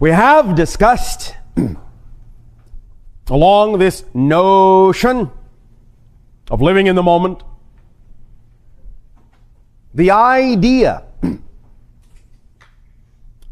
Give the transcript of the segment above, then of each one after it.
We have discussed along this notion of living in the moment the idea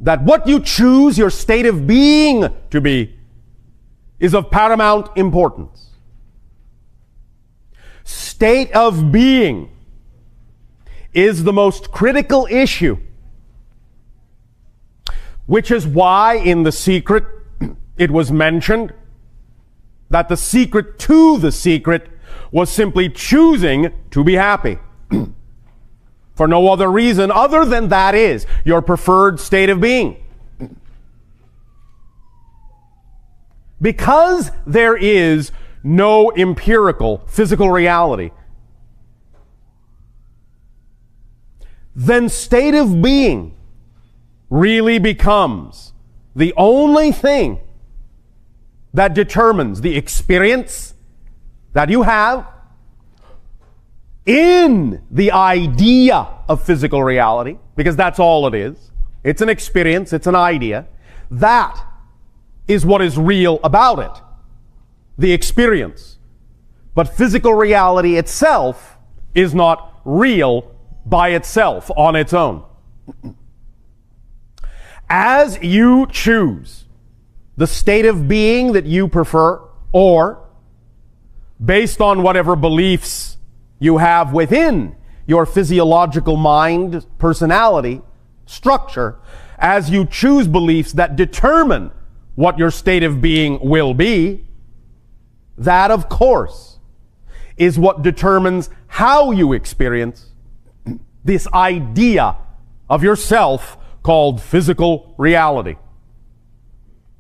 that what you choose your state of being to be is of paramount importance. State of being is the most critical issue, which is why in The Secret it was mentioned that the secret to the secret was simply choosing to be happy. For no other reason other than that is your preferred state of being. Because there is no empirical physical reality, then state of being really becomes the only thing that determines the experience that you have in the idea of physical reality, because that's all it is. It's an experience, it's an idea. That is what is real about it, the experience. But physical reality itself is not real by itself on its own. As you choose the state of being that you prefer, or based on whatever beliefs you have within your physiological mind, personality, structure, as you choose beliefs that determine what your state of being will be, that, of course, is what determines how you experience this idea of yourself called physical reality.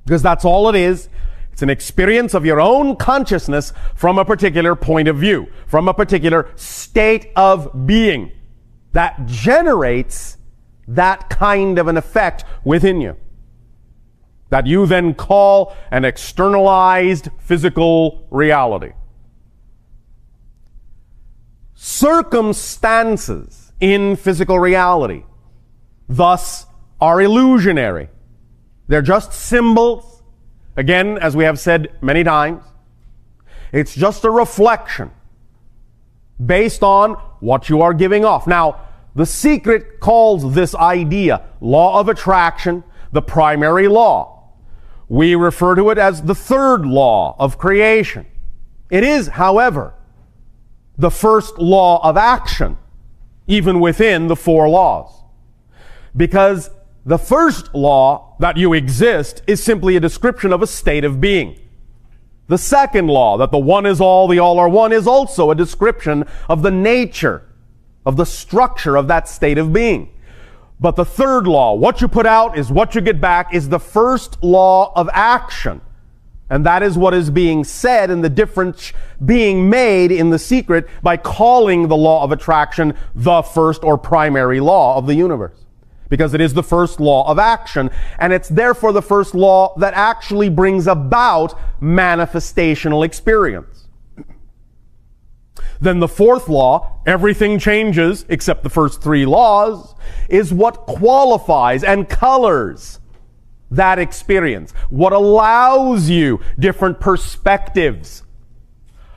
Because that's all it is. It's an experience of your own consciousness from a particular point of view, from a particular state of being that generates that kind of an effect within you, that you then call an externalized physical reality. Circumstances in physical reality, thus, are illusionary. They're just symbols. Again, as we have said many times, it's just a reflection based on what you are giving off. Now, The Secret calls this idea law of attraction the primary law. We refer to it as the third law of creation. It is, however, the first law of action, even within the four laws. Because the first law, that you exist, is simply a description of a state of being. The second law, that the one is all, the all are one, is also a description of the nature, of the structure of that state of being. But the third law, what you put out is what you get back, is the first law of action. And that is what is being said and the difference being made in The Secret by calling the law of attraction the first or primary law of the universe. Because it is the first law of action, and it's therefore the first law that actually brings about manifestational experience. Then the fourth law, everything changes except the first three laws, is what qualifies and colors that experience, what allows you different perspectives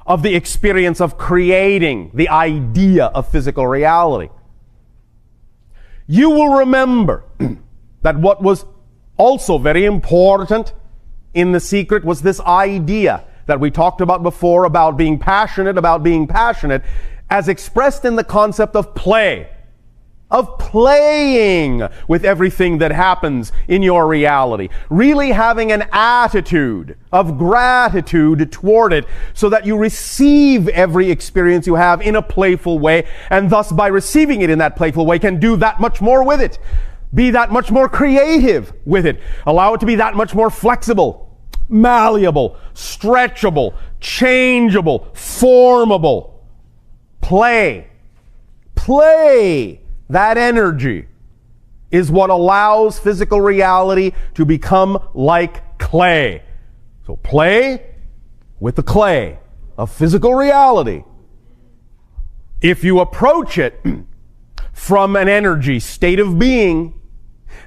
of the experience of creating the idea of physical reality. You will remember that what was also very important in The Secret was this idea that we talked about before about being passionate, as expressed in the concept of play, of playing with everything that happens in your reality, really having an attitude of gratitude toward it so that you receive every experience you have in a playful way, and thus by receiving it in that playful way can do that much more with it, be that much more creative with it, allow it to be that much more flexible, malleable, stretchable, changeable, formable. Play. That energy is what allows physical reality to become like clay. So play with the clay of physical reality. If you approach it from an energy state of being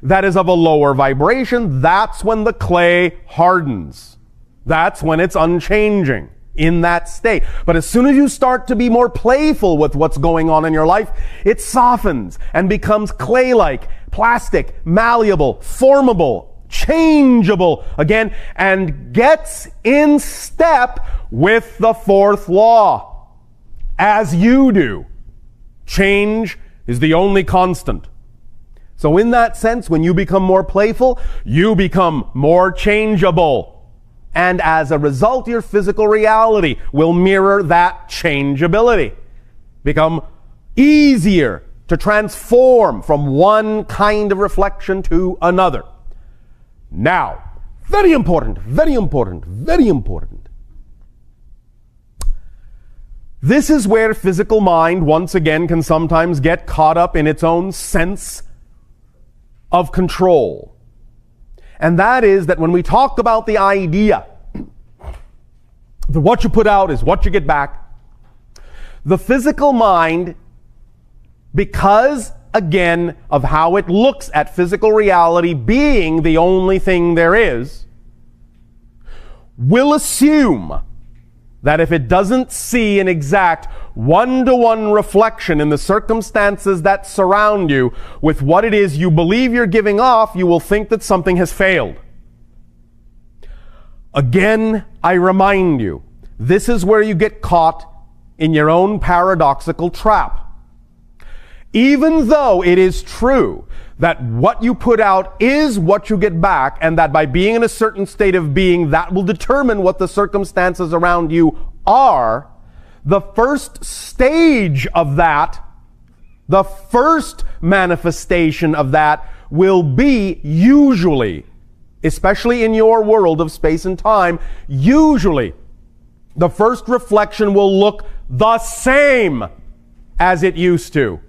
that is of a lower vibration, that's when the clay hardens. That's when it's unchanging in that state. But as soon as you start to be more playful with what's going on in your life, it softens and becomes clay-like, plastic, malleable, formable, changeable again, and gets in step with the fourth law, as you do. Change is the only constant. So in that sense, when you become more playful, you become more changeable. And as a result, your physical reality will mirror that changeability. Become easier to transform from one kind of reflection to another. Now, very important, very important, very important. This is where physical mind, once again, can sometimes get caught up in its own sense of control. And that is that when we talk about the idea that what you put out is what you get back, the physical mind, because, again, of how it looks at physical reality being the only thing there is, will assume that if it doesn't see an exact one-to-one reflection in the circumstances that surround you with what it is you believe you're giving off, you will think that something has failed. Again, I remind you, this is where you get caught in your own paradoxical trap. Even though it is true that what you put out is what you get back, and that by being in a certain state of being, that will determine what the circumstances around you are, the first stage of that, the first manifestation of that will be usually, especially in your world of space and time, usually the first reflection will look the same as it used to.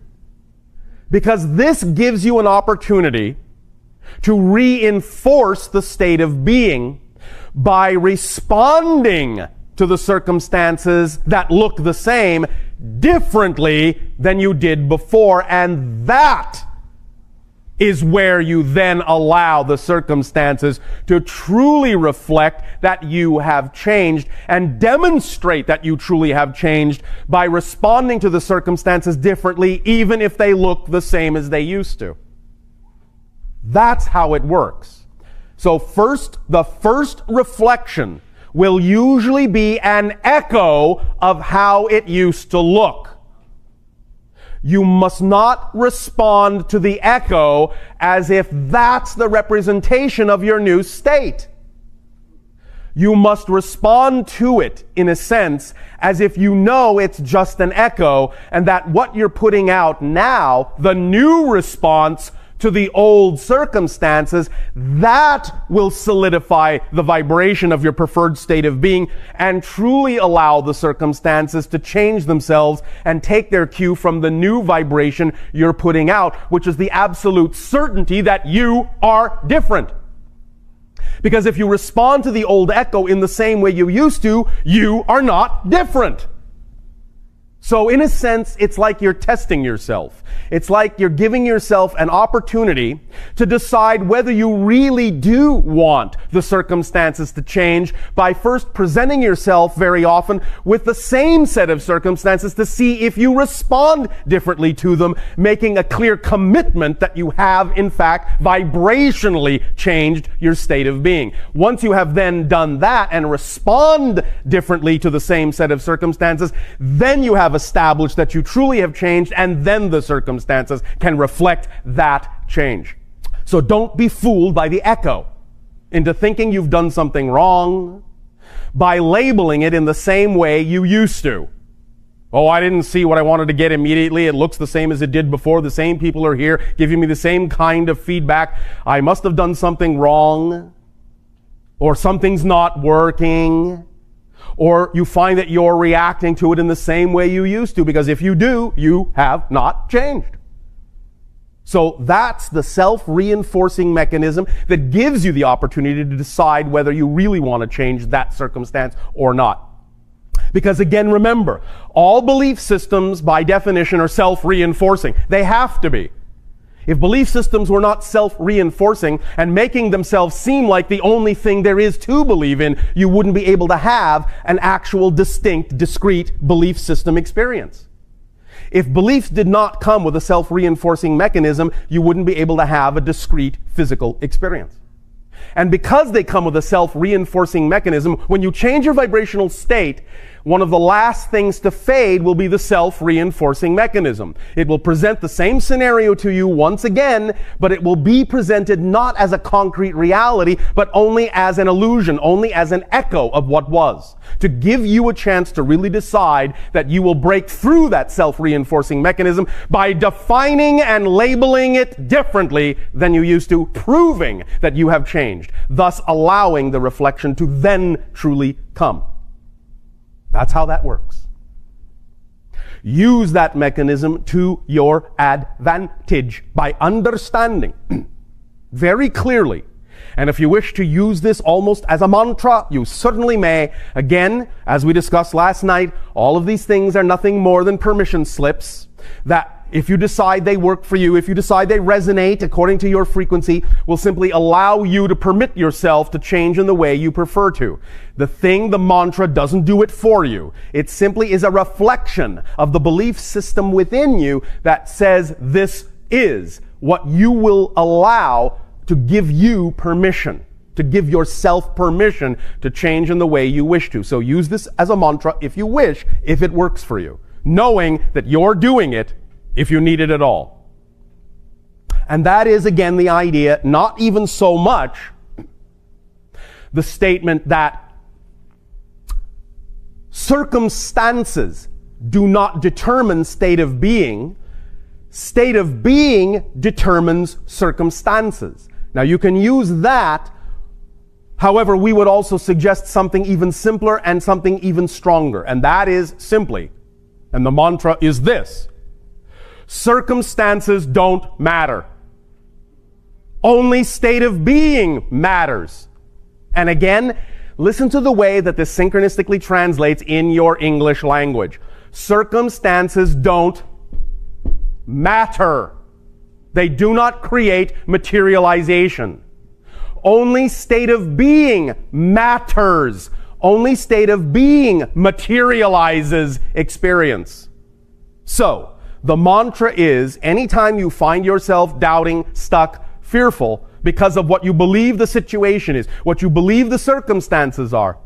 Because this gives you an opportunity to reinforce the state of being by responding to the circumstances that look the same differently than you did before. And that is where you then allow the circumstances to truly reflect that you have changed and demonstrate that you truly have changed by responding to the circumstances differently, even if they look the same as they used to. That's how it works. So the first reflection will usually be an echo of how it used to look. You must not respond to the echo as if that's the representation of your new state. You must respond to it, in a sense, as if you know it's just an echo, and that what you're putting out now, the new response to the old circumstances, that will solidify the vibration of your preferred state of being and truly allow the circumstances to change themselves and take their cue from the new vibration you're putting out, which is the absolute certainty that you are different. Because if you respond to the old echo in the same way you used to, you are not different. So in a sense, it's like you're testing yourself. It's like you're giving yourself an opportunity to decide whether you really do want the circumstances to change by first presenting yourself very often with the same set of circumstances to see if you respond differently to them, making a clear commitment that you have, in fact, vibrationally changed your state of being. Once you have then done that and respond differently to the same set of circumstances, then you have established that you truly have changed, and then the circumstances can reflect that change. So don't be fooled by the echo into thinking you've done something wrong by labeling it in the same way you used to. Oh, I didn't see what I wanted to get immediately. It looks the same as it did before. The same people are here giving me the same kind of feedback. I must have done something wrong, or something's not working. Or you find that you're reacting to it in the same way you used to, because if you do, you have not changed. So that's the self-reinforcing mechanism that gives you the opportunity to decide whether you really want to change that circumstance or not. Because again, remember, all belief systems by definition are self-reinforcing. They have to be. If belief systems were not self-reinforcing and making themselves seem like the only thing there is to believe in, you wouldn't be able to have an actual distinct, discrete belief system experience. If beliefs did not come with a self-reinforcing mechanism, you wouldn't be able to have a discrete physical experience. And because they come with a self-reinforcing mechanism, when you change your vibrational state, one of the last things to fade will be the self-reinforcing mechanism. It will present the same scenario to you once again, but it will be presented not as a concrete reality, but only as an illusion, only as an echo of what was, to give you a chance to really decide that you will break through that self-reinforcing mechanism by defining and labeling it differently than you used to, proving that you have changed, thus allowing the reflection to then truly come. That's how that works. Use that mechanism to your advantage by understanding very clearly. And if you wish to use this almost as a mantra, you certainly may. Again, as we discussed last night, all of these things are nothing more than permission slips that, if you decide they work for you, if you decide they resonate according to your frequency, will simply allow you to permit yourself to change in the way you prefer to. The mantra doesn't do it for you. It simply is a reflection of the belief system within you that says this is what you will allow to give you permission, to give yourself permission to change in the way you wish to. So use this as a mantra if you wish, if it works for you, knowing that you're doing it if you need it at all. And that is, again, the idea, not even so much the statement that circumstances do not determine state of being. State of being determines circumstances. Now, you can use that. However, we would also suggest something even simpler and something even stronger. And that is simply, and the mantra is this: circumstances don't matter. Only state of being matters. And again, listen to the way that this synchronistically translates in your English language. Circumstances don't matter. They do not create materialization. Only state of being matters. Only state of being materializes experience. So, the mantra is, anytime you find yourself doubting, stuck, fearful, because of what you believe the situation is, what you believe the circumstances are,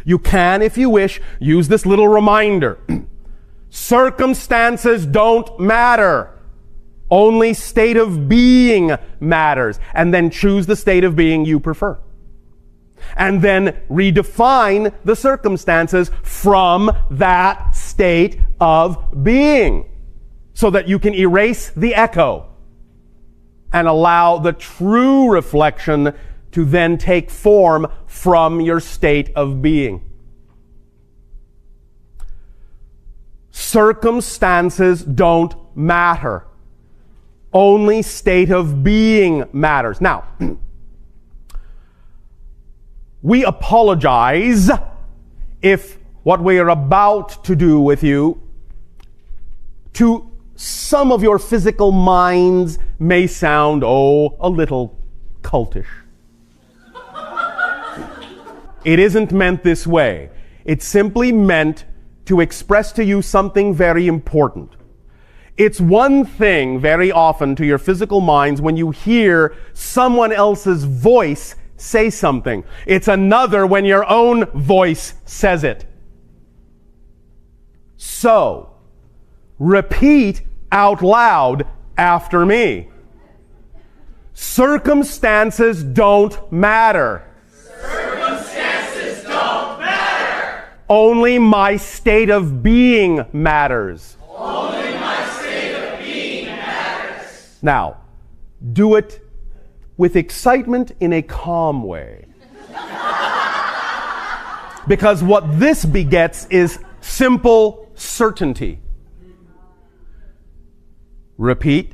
you can, if you wish, use this little reminder. Circumstances don't matter. Only state of being matters. And then choose the state of being you prefer. And then redefine the circumstances from that state of being, so that you can erase the echo and allow the true reflection to then take form from your state of being. Circumstances don't matter. Only state of being matters. Now, we apologize if what we are about to do with you to some of your physical minds may sound, a little cultish. It isn't meant this way. It's simply meant to express to you something very important. It's one thing very often to your physical minds when you hear someone else's voice say something. It's another when your own voice says it. So, repeat out loud after me. Circumstances don't matter. Circumstances don't matter. Only my state of being matters. Only my state of being matters. Now, do it with excitement in a calm way. Because what this begets is simple certainty. Repeat.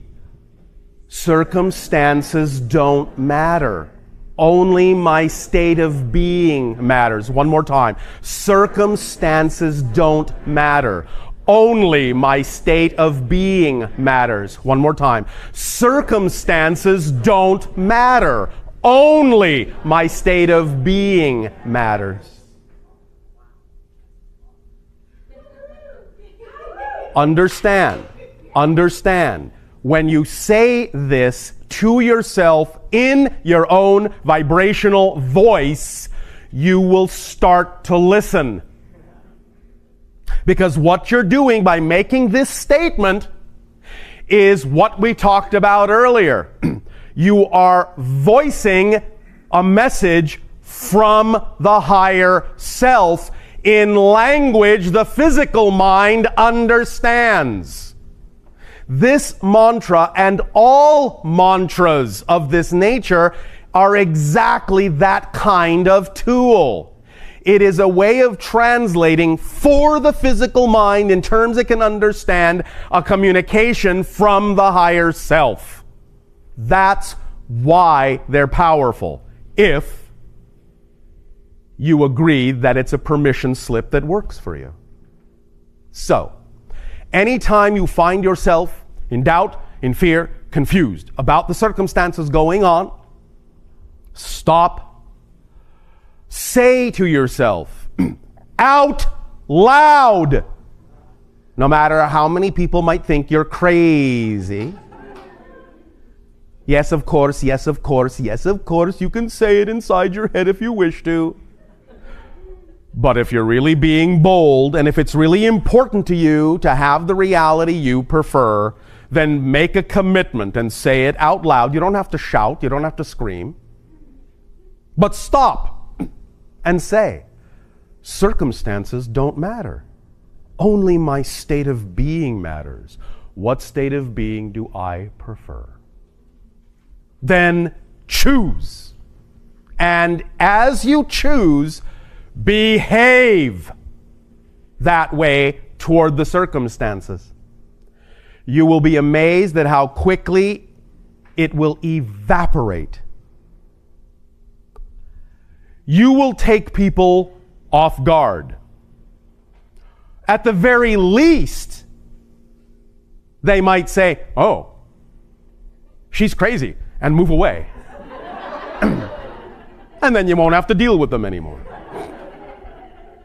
Circumstances don't matter. Only my state of being matters. One more time. Circumstances don't matter. Only my state of being matters. One more time. Circumstances don't matter. Only my state of being matters. Understand. When you say this to yourself in your own vibrational voice, you will start to listen. Because what you're doing by making this statement is what we talked about earlier. You are voicing a message from the higher self in language the physical mind understands. This mantra and all mantras of this nature are exactly that kind of tool. It is a way of translating for the physical mind in terms it can understand a communication from the higher self. That's why they're powerful, if you agree that it's a permission slip that works for you. So, anytime you find yourself in doubt, in fear, confused about the circumstances going on, stop. Say to yourself, out loud, no matter how many people might think you're crazy. Yes, of course, yes, of course, yes, of course, you can say it inside your head if you wish to. But if you're really being bold, and if it's really important to you to have the reality you prefer, then make a commitment and say it out loud. You don't have to shout, you don't have to scream. But stop and say, circumstances don't matter. Only my state of being matters. What state of being do I prefer? Then choose. And as you choose, behave that way toward the circumstances. You will be amazed at how quickly it will evaporate. You will take people off guard. At the very least, they might say, "Oh, she's crazy," and move away. And then you won't have to deal with them anymore.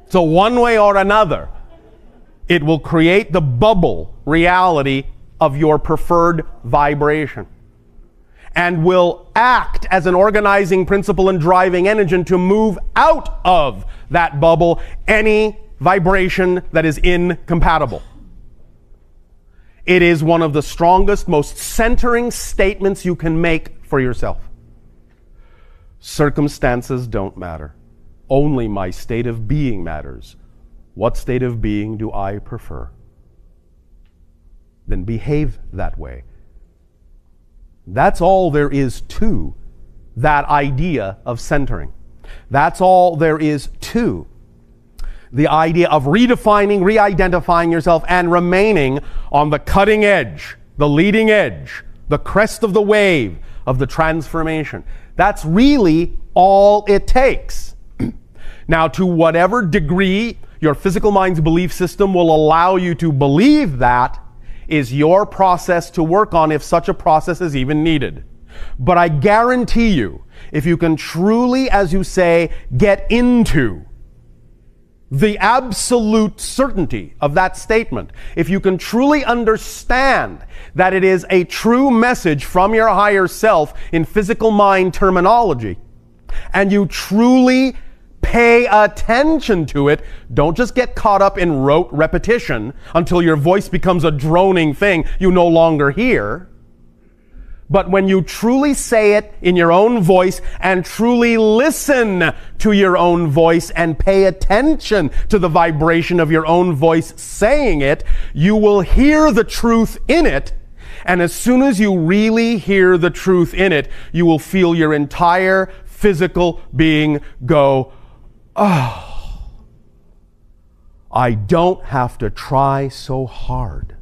So one way or another, it will create the bubble reality of your preferred vibration, and will act as an organizing principle and driving engine to move out of that bubble any vibration that is incompatible. It is one of the strongest, most centering statements you can make for yourself. Circumstances don't matter. Only my state of being matters. What state of being do I prefer? Then behave that way. That's all there is to that idea of centering. That's all there is to the idea of redefining, re-identifying yourself, and remaining on the cutting edge, the leading edge, the crest of the wave of the transformation. That's really all it takes. Now, to whatever degree your physical mind's belief system will allow you to believe that is your process to work on, if such a process is even needed. But I guarantee you, if you can truly, as you say, get into the absolute certainty of that statement, if you can truly understand that it is a true message from your higher self in physical mind terminology, and you truly pay attention to it, don't just get caught up in rote repetition until your voice becomes a droning thing you no longer hear. But when you truly say it in your own voice and truly listen to your own voice and pay attention to the vibration of your own voice saying it, you will hear the truth in it. And as soon as you really hear the truth in it, you will feel your entire physical being go, "Oh, I don't have to try so hard.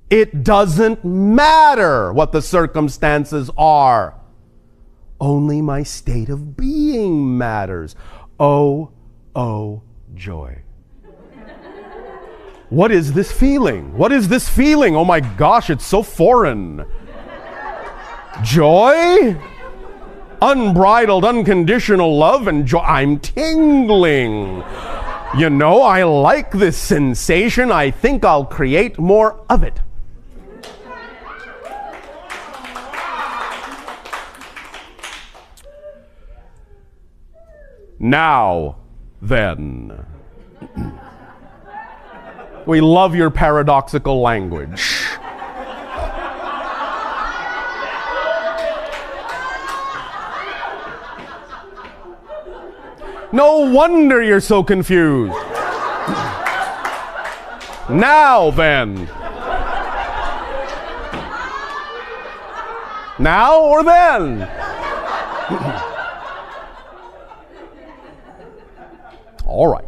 It doesn't matter what the circumstances are. Only my state of being matters. Oh, oh, joy." What is this feeling? What is this feeling? Oh my gosh, it's so foreign. Joy? Unbridled, unconditional love and joy. I'm tingling. You know, I like this sensation. I think I'll create more of it. Now, then. We love your paradoxical language. No wonder you're so confused. Now then. Now or then? All right.